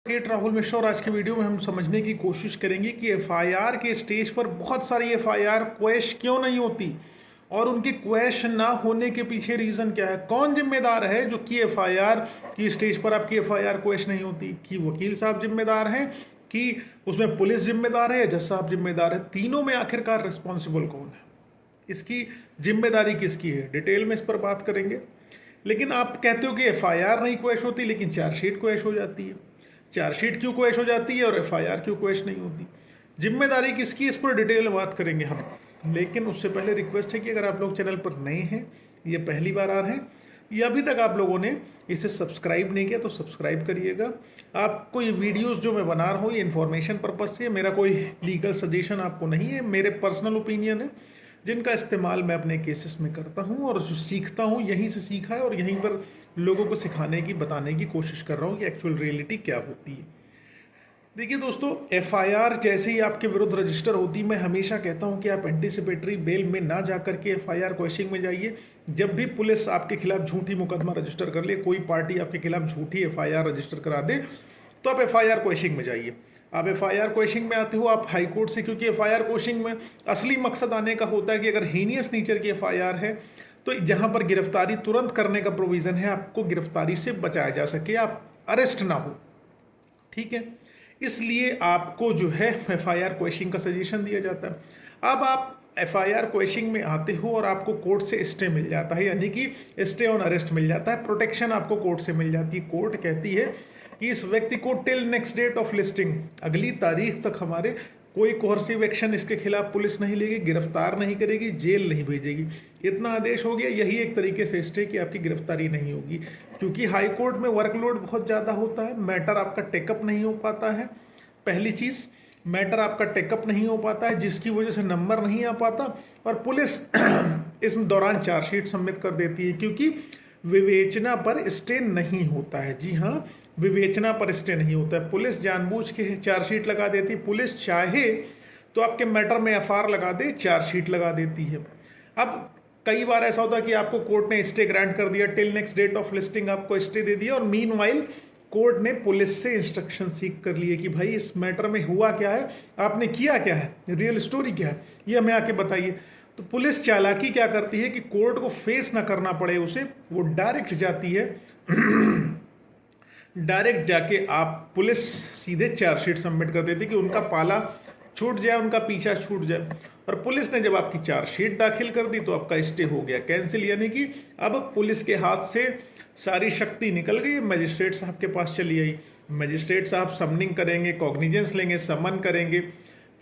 Advocate Rahul Mishra और आज की वीडियो में हम समझने की कोशिश करेंगे कि एफआईआर के स्टेज पर बहुत सारी एफआईआर क्वैश क्यों नहीं होती और उनके क्वैश ना होने के पीछे रीजन क्या है। कौन जिम्मेदार है जो कि एफआईआर की स्टेज पर आपकी एफआईआर क्वैश नहीं होती? कि वकील साहब जिम्मेदार हैं, कि उसमें पुलिस जिम्मेदार है या जज साहब जिम्मेदार है? तीनों में आखिरकार रिस्पॉन्सिबल कौन है, इसकी जिम्मेदारी किसकी है, डिटेल में इस पर बात करेंगे। लेकिन आप कहते हो कि एफआईआर नहीं क्वैश होती लेकिन चार्जशीट क्वैश हो जाती है। चार्जशीट क्यों क्वैश हो जाती है और एफआईआर क्यों क्वैश नहीं होती? जिम्मेदारी किसकी, इस पर डिटेल में बात करेंगे हम। लेकिन उससे पहले रिक्वेस्ट है कि अगर आप लोग चैनल पर नए हैं, ये पहली बार आ रहे हैं या अभी तक आप लोगों ने इसे सब्सक्राइब नहीं किया तो सब्सक्राइब करिएगा। आपको ये वीडियोस जो मैं बना रहा हूँ ये इन्फॉर्मेशन पर्पज से, मेरा कोई लीगल सजेशन आपको नहीं है, मेरे पर्सनल ओपिनियन है जिनका इस्तेमाल मैं अपने केसेस में करता हूँ और जो सीखता हूँ यहीं से सीखा है और यहीं पर लोगों को सिखाने की, बताने की कोशिश कर रहा हूँ कि एक्चुअल रियलिटी क्या होती है। देखिए दोस्तों, एफआईआर जैसे ही आपके विरुद्ध रजिस्टर होती, मैं हमेशा कहता हूं कि आप एंटीसिपेटरी बेल में ना जाकर के एफआईआर क्वेश्चनिंग में जाइए। जब भी पुलिस आपके खिलाफ झूठी मुकदमा रजिस्टर कर ले, कोई पार्टी आपके खिलाफ झूठी एफआईआर रजिस्टर करा दे, तो आप एफआईआर क्वेश्चनिंग में जाइए। आप एफआईआर क्वेश्चनिंग में आते हो आप हाई कोर्ट से, क्योंकि एफआईआर क्वेश्चनिंग में असली मकसद आने का होता है कि अगर हीनियस नेचर की एफआईआर है तो जहां पर गिरफ्तारी तुरंत करने का प्रोविजन है, आपको गिरफ्तारी से बचाया जा सके, आप अरेस्ट ना हो। ठीक है, इसलिए आपको जो है एफआईआर क्वेश्चनिंग का सजेशन दिया जाता है। अब आप एफआईआर क्वेश्चनिंग में आते हो और आपको कोर्ट से स्टे मिल जाता है, यानी कि स्टे ऑन अरेस्ट मिल जाता है, प्रोटेक्शन आपको कोर्ट से मिल जाती है। कोर्ट कहती है कि इस व्यक्ति को till next date of listing, अगली तारीख तक हमारे कोई कोहर्सिव एक्शन इसके खिलाफ पुलिस नहीं लेगी, गिरफ्तार नहीं करेगी, जेल नहीं भेजेगी। इतना आदेश हो गया, यही एक तरीके से स्टे कि आपकी गिरफ्तारी नहीं होगी। क्योंकि हाई कोर्ट में वर्कलोड बहुत ज़्यादा होता है, मैटर आपका टेकअप नहीं हो पाता है। पहली चीज़, मैटर आपका टेकअप नहीं हो पाता है, जिसकी वजह से नंबर नहीं आ पाता और पुलिस इस दौरान चार्जशीट सबमिट कर देती है, क्योंकि विवेचना पर स्टे नहीं होता है। जी हाँ, विवेचना पर स्टे नहीं होता है। पुलिस जानबूझ के चार्जशीट लगा देती है। पुलिस चाहे तो आपके मैटर में एफआईआर लगा दे, चार्जशीट लगा देती है। अब कई बार ऐसा होता है कि आपको कोर्ट ने स्टे ग्रांट कर दिया, till next date of listing आपको स्टे दे दिया, और मीनवाइल कोर्ट ने पुलिस से इंस्ट्रक्शन सीख कर लिए कि भाई इस मैटर में हुआ क्या है, आपने किया क्या है, रियल स्टोरी क्या है, ये हमें आके बताइए। तो पुलिस चालाकी क्या करती है कि कोर्ट को फेस ना करना पड़े उसे, वो डायरेक्ट जाती है डायरेक्ट जाके आप पुलिस सीधे चार्जशीट सबमिट कर देती है कि उनका पाला छूट जाए, उनका पीछा छूट जाए। और पुलिस ने जब आपकी चार्जशीट दाखिल कर दी तो आपका स्टे हो गया कैंसिल, यानी कि अब पुलिस के हाथ से सारी शक्ति निकल गई, मजिस्ट्रेट साहब के पास चली आई। मजिस्ट्रेट साहब समनिंग करेंगे, कॉग्निजेंस लेंगे, समन करेंगे,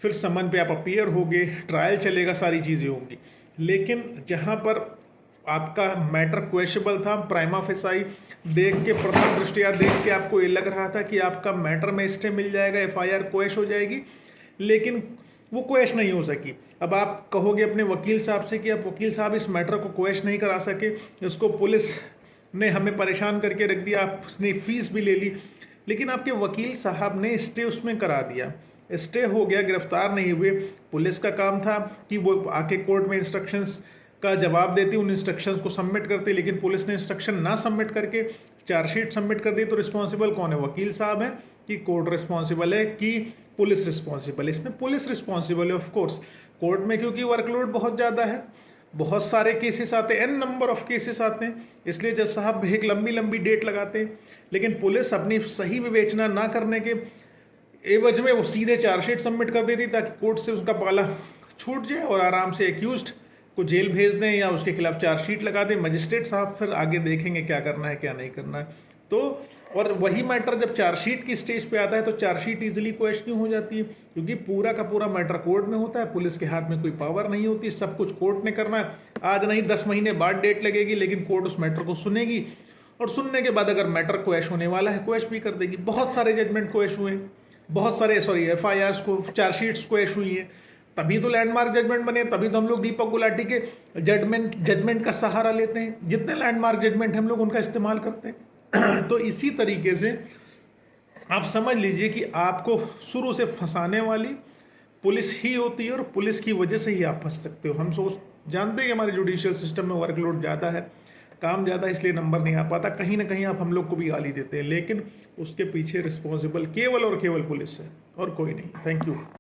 फिर समन पे आप अपीयर होगे, ट्रायल चलेगा, सारी चीज़ें होंगी। लेकिन जहाँ पर आपका मैटर क्वेश्चनेबल था, प्राइमा फेसाई देख के, प्रथम दृष्टया देख के आपको ये लग रहा था कि आपका मैटर में स्टे मिल जाएगा, एफआईआर क्वैश हो जाएगी, लेकिन वो क्वैश नहीं हो सकी। अब आप कहोगे अपने वकील साहब से कि आप वकील साहब इस मैटर को क्वैश नहीं करा सके, इसको पुलिस ने हमें परेशान करके रख दिया, आपने फीस भी ले ली। लेकिन आपके वकील साहब ने स्टे उसमें करा दिया, स्टे हो गया, गिरफ्तार नहीं हुए। पुलिस का काम था कि वो आके कोर्ट में इंस्ट्रक्शंस का जवाब देती, उन इंस्ट्रक्शंस को सबमिट करती, लेकिन पुलिस ने इंस्ट्रक्शन ना सबमिट करके चार्जशीट सबमिट कर दी। तो रिस्पॉन्सिबल कौन है? वकील साहब है कि कोर्ट रिस्पॉन्सिबल है कि पुलिस रिस्पॉन्सिबल है? इसमें पुलिस रिस्पॉन्सिबल है ऑफ कोर्स। कोर्ट में क्योंकि वर्कलोड बहुत ज़्यादा है, बहुत सारे केसेस आते हैं, एन नंबर ऑफ केसेस आते हैं, इसलिए जज साहब एक लंबी लंबी डेट लगाते हैं। लेकिन पुलिस अपनी सही विवेचना ना करने के एवज में वो सीधे चार्जशीट सबमिट कर देती ताकि कोर्ट से उसका पाला छूट जाए और आराम से एक्यूज्ड को जेल भेज दें या उसके खिलाफ चार्जशीट लगा दें। मजिस्ट्रेट साहब फिर आगे देखेंगे क्या करना है क्या नहीं करना है। तो और वही मैटर जब चार्जशीट की स्टेज पे आता है तो चार्जशीट इजीली क्वैश क्यों हो जाती है? क्योंकि पूरा का पूरा मैटर कोर्ट में होता है, पुलिस के हाथ में कोई पावर नहीं होती, सब कुछ कोर्ट ने करना है। आज नहीं 10 महीने बाद डेट लगेगी, लेकिन कोर्ट उस मैटर को सुनेगी और सुनने के बाद अगर मैटर क्वैश होने वाला है क्वैश भी कर देगी। बहुत सारे जजमेंट क्वैश हुए, बहुत सारे एफआईआर को चार्जशीट्स क्वैश हुई है, तभी तो लैंडमार्क जजमेंट बने, तभी तो हम लोग दीपक गुलाटी के जजमेंट का सहारा लेते हैं। जितने लैंडमार्क जजमेंट हम लोग उनका इस्तेमाल करते हैं। तो इसी तरीके से आप समझ लीजिए कि आपको शुरू से फंसाने वाली पुलिस ही होती है और पुलिस की वजह से ही आप फंस सकते हो। हम जानते हैं कि हमारे जुडिशियल सिस्टम में वर्कलोड ज़्यादा है, काम ज़्यादा इसलिए नंबर नहीं आ पाता, कहीं ना कहीं आप हम लोग को भी गाली देते हैं, लेकिन उसके पीछे रिस्पॉन्सिबल केवल और केवल पुलिस है और कोई नहीं। Thank you.